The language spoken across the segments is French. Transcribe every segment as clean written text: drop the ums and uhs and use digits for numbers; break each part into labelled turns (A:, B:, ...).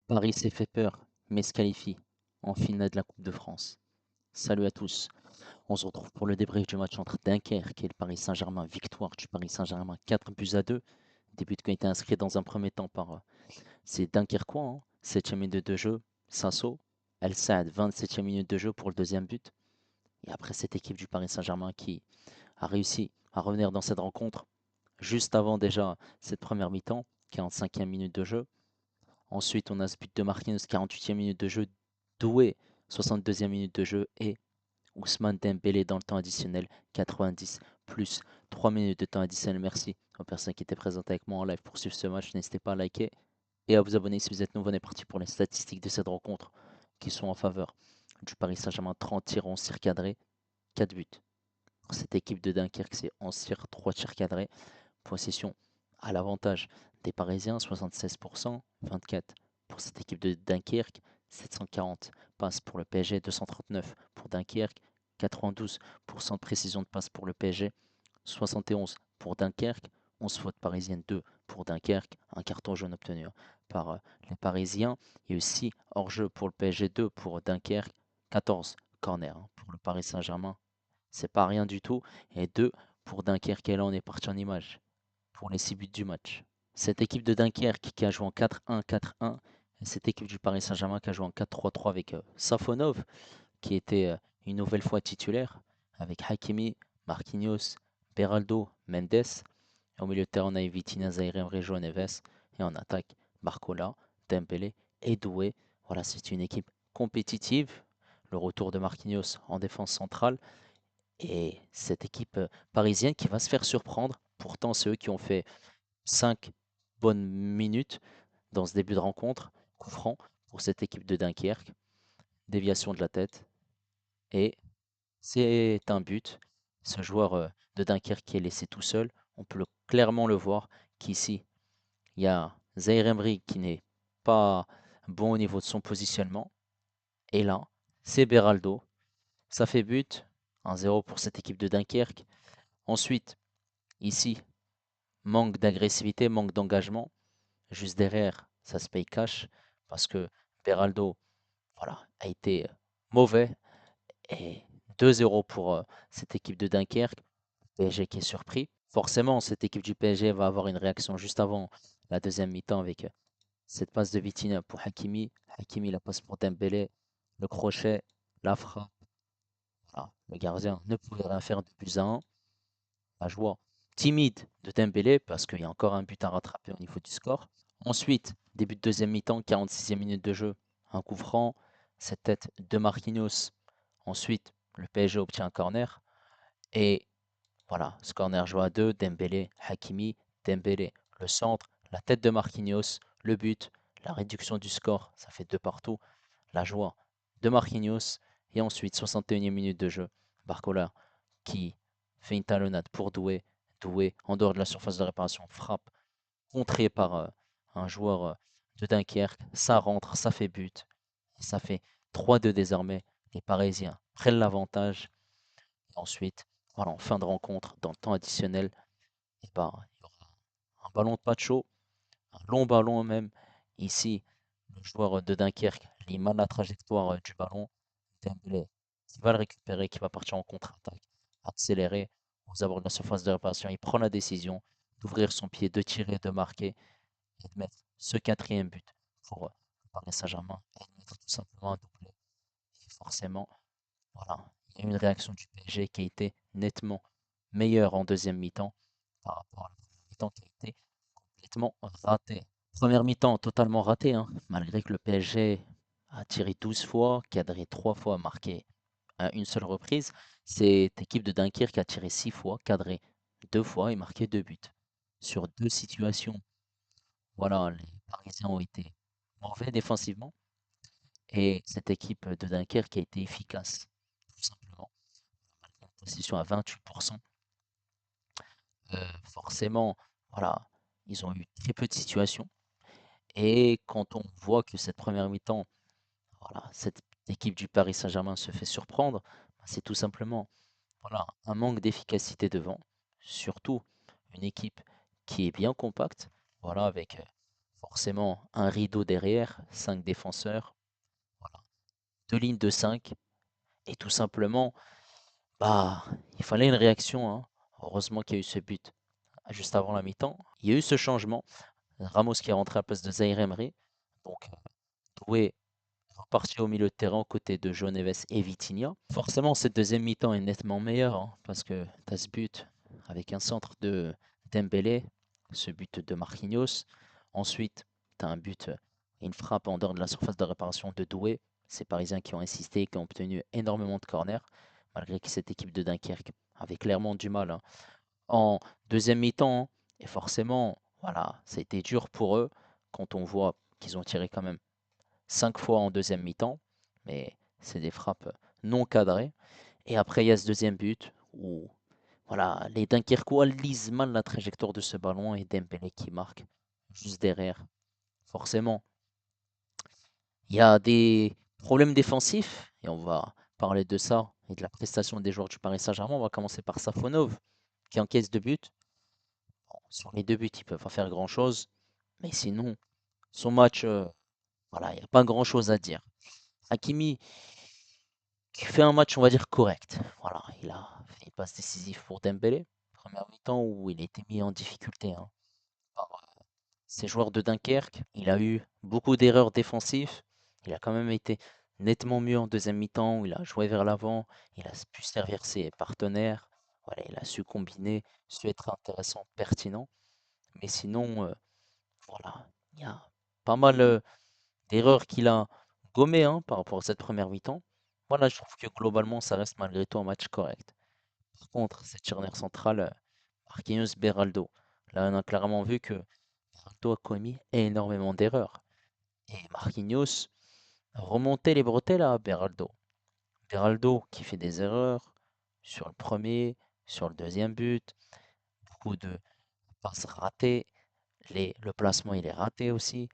A: Paris s'est fait peur, mais se qualifie en finale de la Coupe de France. Salut à tous, on se retrouve pour le débrief du match entre Dunkerque et le Paris Saint-Germain. Victoire du Paris Saint-Germain 4-2. Des buts qui ont été inscrits dans un premier temps par ces Dunkerquois, 7e minute de jeu, Sasso, El Saad, 27e minute de jeu pour le deuxième but. Et après cette équipe du Paris Saint-Germain qui a réussi à revenir dans cette rencontre juste avant déjà cette première mi-temps, 45e minute de jeu. Ensuite, on a ce but de Marquinhos, 48e minute de jeu, Doué, 62e minute de jeu, et Ousmane Dembélé dans le temps additionnel, 90 plus 3 minutes de temps additionnel. Merci aux personnes qui étaient présentes avec moi en live pour suivre ce match. N'hésitez pas à liker et à vous abonner si vous êtes nouveau. On est parti pour les statistiques de cette rencontre qui sont en faveur du Paris Saint-Germain. 30 tirs, 11 tirs cadrés, 4 buts. Pour cette équipe de Dunkerque, c'est 11 tirs, 3 tirs cadrés. Possession à l'avantage des Parisiens, 76%, 24 pour cette équipe de Dunkerque, 740 passes pour le PSG, 239 pour Dunkerque, 92% de précision de passe pour le PSG, 71 pour Dunkerque, 11 fautes parisiennes, 2 pour Dunkerque, un carton jaune obtenu par les Parisiens, et aussi hors-jeu pour le PSG, 2 pour Dunkerque, 14 corners pour le Paris Saint-Germain, c'est pas rien du tout, et 2 pour Dunkerque, et là on est parti en image pour les 6 buts du match. Cette équipe de Dunkerque qui a joué en 4-1, 4-1, et cette équipe du Paris Saint-Germain qui a joué en 4-3-3 avec Safonov, qui était une nouvelle fois titulaire, avec Hakimi, Marquinhos, Beraldo, Mendes. Et au milieu de terrain, on a Vitinha, Zaire Emery, João Neves. Et en attaque, Barcola, Dembélé et Doué. Voilà, c'est une équipe compétitive. Le retour de Marquinhos en défense centrale. Et cette équipe parisienne qui va se faire surprendre. Pourtant, c'est eux qui ont fait 5 bonnes minutes dans ce début de rencontre. Coup franc pour cette équipe de Dunkerque. Déviation de la tête. Et c'est un but. Ce joueur de Dunkerque qui est laissé tout seul. On peut clairement le voir qu'ici, il y a Zaire Emery qui n'est pas bon au niveau de son positionnement. Et là, c'est Beraldo. Ça fait but. 1-0 pour cette équipe de Dunkerque. Ensuite, ici, manque d'agressivité, manque d'engagement. Juste derrière, ça se paye cash parce que Beraldo, voilà, a été mauvais. Et 2-0 pour cette équipe de Dunkerque. PSG qui est surpris. Forcément, cette équipe du PSG va avoir une réaction juste avant la deuxième mi-temps avec cette passe de Vitinha pour Hakimi. Hakimi, la passe pour Dembélé. Le crochet, la frappe. Voilà, le gardien ne pouvait rien faire de plus à 1. La joie timide de Dembélé parce qu'il y a encore un but à rattraper au niveau du score. Ensuite, début de deuxième mi-temps, 46e minute de jeu, un coup franc, cette tête de Marquinhos. Ensuite, le PSG obtient un corner et voilà, ce corner joué à 2, Dembélé, Hakimi, Dembélé, le centre, la tête de Marquinhos, le but, la réduction du score, ça fait 2 partout, la joie de Marquinhos et ensuite 61e minute de jeu, Barcola qui fait une talonnade pour Doué, Doué en dehors de la surface de réparation, frappe, contré par un joueur de Dunkerque, ça rentre, ça fait but, et ça fait 3-2 désormais, les Parisiens prennent l'avantage, et ensuite, voilà, en fin de rencontre, dans le temps additionnel, et ben, il y aura un ballon de Pacho, un long ballon même, ici, le joueur de Dunkerque lit mal la trajectoire du ballon, Dembélé qui va le récupérer, qui va partir en contre-attaque, accéléré aux abords de la surface de réparation. Il prend la décision d'ouvrir son pied, de tirer, de marquer et de mettre ce quatrième but pour le Paris Saint-Germain et de mettre tout simplement un doublé. Et forcément, voilà, il y a eu une réaction du PSG qui a été nettement meilleure en deuxième mi-temps par rapport à la première mi-temps qui a été complètement ratée. Première mi-temps totalement ratée, malgré que le PSG a tiré 12 fois, cadré 3 fois, marqué à une seule reprise. Cette équipe de Dunkerque a tiré 6 fois, cadré 2 fois et marqué 2 buts. Sur 2 situations, voilà, les Parisiens ont été mauvais défensivement et cette équipe de Dunkerque a été efficace, tout simplement. Malgré une possession à 28%, forcément, voilà, ils ont eu très peu de situations. Et quand on voit que cette première mi-temps, voilà, cette équipe du Paris Saint-Germain se fait surprendre, bah, c'est tout simplement voilà, un manque d'efficacité devant, surtout une équipe qui est bien compacte, voilà, avec Forcément, un rideau derrière, 5 défenseurs, voilà, 2 lignes de 5, et tout simplement, bah, il fallait une réaction, hein. Heureusement qu'il y a eu ce but juste avant la mi-temps. Il y a eu ce changement. Ramos qui est rentré à la place de Zaïre Emery. Donc, Doué reparti au milieu de terrain aux côtés de João Neves et Vitinha. Forcément, cette deuxième mi-temps est nettement meilleure, hein, parce que tu as ce but avec un centre de Dembélé, ce but de Marquinhos. Ensuite, tu as un but, une frappe en dehors de la surface de réparation de Doué. Ces Parisiens qui ont insisté, qui ont obtenu énormément de corners, malgré que cette équipe de Dunkerque avait clairement du mal, hein, en deuxième mi-temps, hein. Et forcément, voilà, ça a été dur pour eux quand on voit qu'ils ont tiré quand même 5 fois en deuxième mi-temps, mais c'est des frappes non cadrées. Et après, il y a ce deuxième but où voilà, les Dunkerquois lisent mal la trajectoire de ce ballon et Dembélé qui marque juste derrière. Forcément, il y a des problèmes défensifs et on va parler de ça et de la prestation des joueurs du Paris Saint-Germain. On va commencer par Safonov qui encaisse 2 buts. Bon, sur les 2 buts, il peut pas faire grand-chose, mais sinon, son match, voilà, il n'y a pas grand-chose à dire. Hakimi qui fait un match, on va dire, correct. Voilà, il a fait une passe décisive pour Dembélé. Première mi-temps où il a été mis en difficulté, hein, par ses joueurs de Dunkerque. Il a eu beaucoup d'erreurs défensives. Il a quand même été nettement mieux en deuxième mi-temps où il a joué vers l'avant. Il a pu servir ses partenaires. Voilà, il a su combiner, su être intéressant, pertinent. Mais sinon, voilà, il y a pas mal d'erreurs qu'il a gommées, hein, par rapport à cette première mi-temps. Voilà, je trouve que globalement, ça reste malgré tout un match correct. Par contre, cette charnière centrale, Marquinhos, Beraldo. Là, on a clairement vu que Beraldo a commis énormément d'erreurs. Et Marquinhos remontait les bretelles à Beraldo. Beraldo qui fait des erreurs sur le premier, sur le deuxième but, beaucoup de passes ratées, le placement il est raté aussi.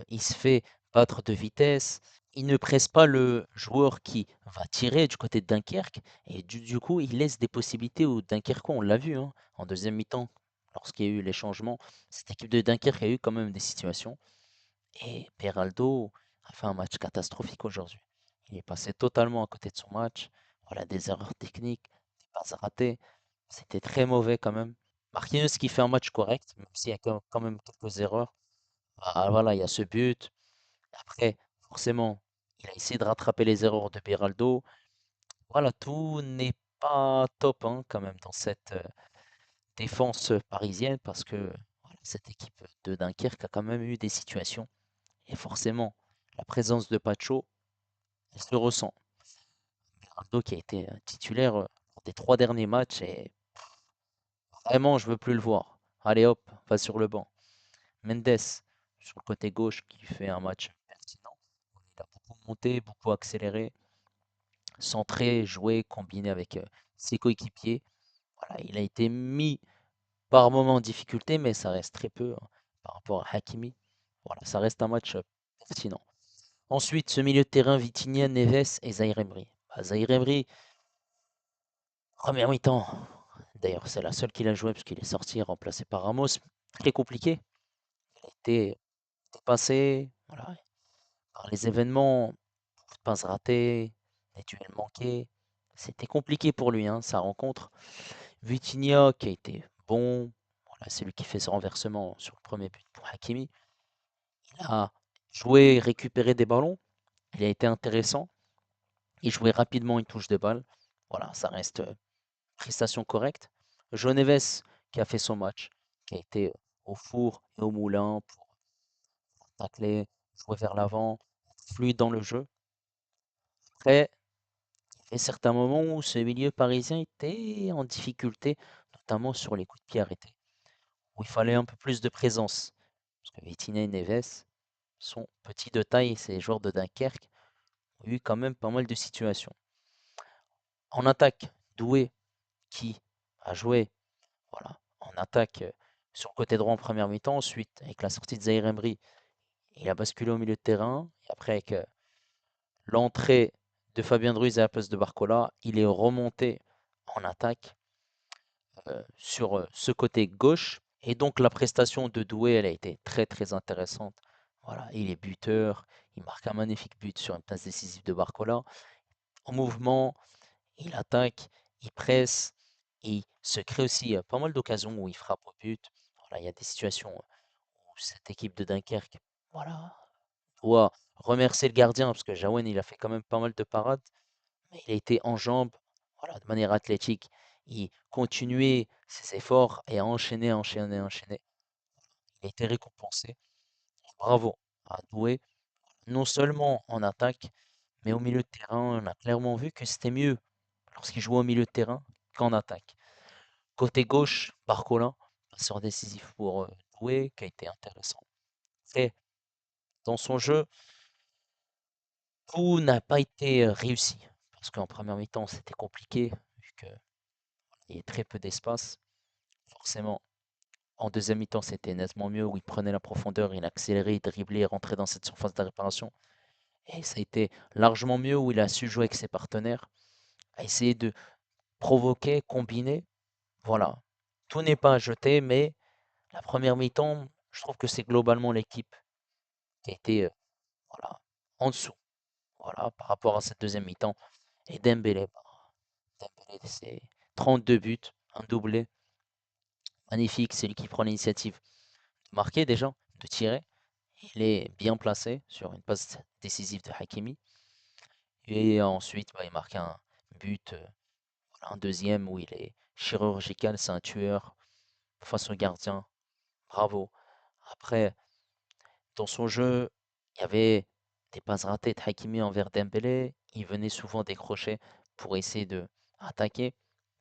A: Il se fait battre de vitesse. Il ne presse pas le joueur qui va tirer du côté de Dunkerque. Et du coup, il laisse des possibilités aux Dunkerquois. On l'a vu, hein, en deuxième mi-temps, lorsqu'il y a eu les changements. Cette équipe de Dunkerque a eu quand même des situations. Et Beraldo a fait un match catastrophique aujourd'hui. Il est passé totalement à côté de son match. Voilà, des erreurs techniques, des passes ratées. C'était très mauvais quand même. Marquinhos qui fait un match correct, même s'il y a quand même quelques erreurs. Ah, voilà, il y a ce but. Après, forcément, il a essayé de rattraper les erreurs de Beraldo. Voilà, tout n'est pas top, hein, quand même dans cette défense parisienne parce que voilà, cette équipe de Dunkerque a quand même eu des situations. Et forcément, la présence de Pacho, elle se ressent. Beraldo qui a été titulaire pour des 3 derniers matchs et vraiment, je veux plus le voir. Allez hop, va sur le banc. Mendes, sur le côté gauche, qui fait un match pertinent. Il a beaucoup monté, beaucoup accéléré, centré, joué, combiné avec ses coéquipiers. Voilà, il a été mis par moments en difficulté, mais ça reste très peu, hein, par rapport à Hakimi. Voilà, ça reste un match pertinent. Ensuite, ce milieu de terrain, Vitinha, Neves et Zaïre Emery. Bah, Zaïre Emery, première mi-temps. D'ailleurs, c'est la seule qu'il a joué parce qu'il est sorti remplacé par Ramos. Très compliqué. Il a été dépassé, voilà, par les événements, beaucoup de passes ratées, des duels manqués. C'était compliqué pour lui, hein, sa rencontre. Vitinha qui a été bon, voilà, c'est lui qui fait ce renversement sur le premier but pour Hakimi. Il a joué, récupéré des ballons, il a été intéressant. Il jouait rapidement une touche de balle. Voilà, ça reste prestation correcte. João Neves qui a fait son match, qui a été au four et au moulin pour tacler, jouer vers l'avant, fluide dans le jeu. Après, il y a certains moments où ce milieu parisien était en difficulté, notamment sur les coups de pied arrêtés, où il fallait un peu plus de présence. Parce que Vitinha et Neves sont petits de taille et ces joueurs de Dunkerque ont eu quand même pas mal de situations. En attaque, Doué qui a joué, voilà, en attaque sur le côté droit en première mi-temps. Ensuite, avec la sortie de Zaïre Emery, il a basculé au milieu de terrain. Et après, avec l'entrée de Fabien Druiz à la place de Barcola, il est remonté en attaque sur ce côté gauche. Et donc la prestation de Doué, elle a été très très intéressante. Voilà, il est buteur, il marque un magnifique but sur une passe décisive de Barcola. En mouvement, il attaque, il presse, et il se crée aussi pas mal d'occasions où il frappe au but. Voilà, il y a des situations où cette équipe de Dunkerque, voilà, doit remercier le gardien parce que Jawen, il a fait quand même pas mal de parades, mais il a été en jambes, voilà, de manière athlétique. Il continuait ses efforts et a enchaîné, enchaîné, enchaîné. Il a été récompensé. Bravo à Doué, non seulement en attaque, mais au milieu de terrain, on a clairement vu que c'était mieux lorsqu'il jouait au milieu de terrain qu'en attaque. Côté gauche, Barcola, passeur décisif pour Doué, qui a été intéressant. Et dans son jeu, tout n'a pas été réussi. Parce qu'en première mi-temps, c'était compliqué, vu qu'il y avait très peu d'espace. Forcément, en deuxième mi-temps, c'était nettement mieux, où il prenait la profondeur, il accélérait, il driblait, il rentrait dans cette surface de réparation. Et ça a été largement mieux, où il a su jouer avec ses partenaires, à essayer de provoquer, combiner. Voilà. Tout n'est pas à jeter, mais la première mi-temps, je trouve que c'est globalement l'équipe qui a été voilà, en dessous, voilà, par rapport à cette deuxième mi-temps. Et Dembélé, bah, Dembélé, c'est 32 buts, un doublé, magnifique, c'est lui qui prend l'initiative de marquer déjà, de tirer. Il est bien placé sur une passe décisive de Hakimi. Et ensuite, bah, il marque un but, voilà, un deuxième où il est chirurgical, c'est un tueur face au gardien. Bravo. Après, dans son jeu, il y avait des passes ratées de Hakimi envers Dembélé. Il venait souvent décrocher pour essayer de attaquer.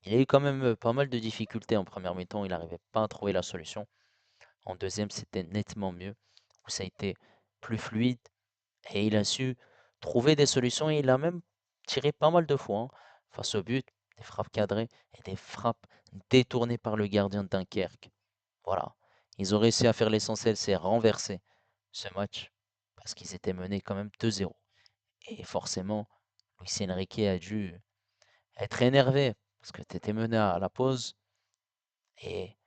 A: Il a eu quand même pas mal de difficultés en première mi-temps. Il n'arrivait pas à trouver la solution. En deuxième, c'était nettement mieux, où ça a été plus fluide et il a su trouver des solutions et il a même tiré pas mal de fois, hein, face au but, des frappes cadrées et des frappes détournées par le gardien de Dunkerque. Voilà. Ils ont réussi à faire l'essentiel, c'est renverser ce match parce qu'ils étaient menés quand même 2-0. Et forcément, Luis Enrique a dû être énervé parce que tu étais mené à la pause et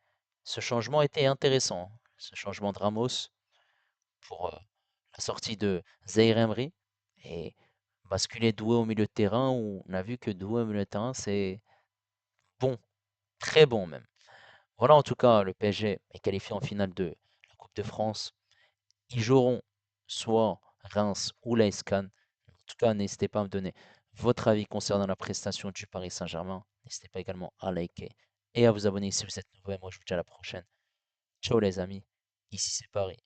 A: ce changement était intéressant. Ce changement de Ramos pour la sortie de Zaïre Emery et basculer Doué au milieu de terrain où on a vu que Doué au milieu de terrain c'est bon, très bon même. Voilà, en tout cas, le PSG est qualifié en finale de la Coupe de France. Ils joueront soit Reims ou la l'AS. En tout cas, n'hésitez pas à me donner votre avis concernant la prestation du Paris Saint-Germain. N'hésitez pas également à liker et à vous abonner si vous êtes nouveau. Et moi, je vous dis à la prochaine. Ciao les amis, ici c'est Paris.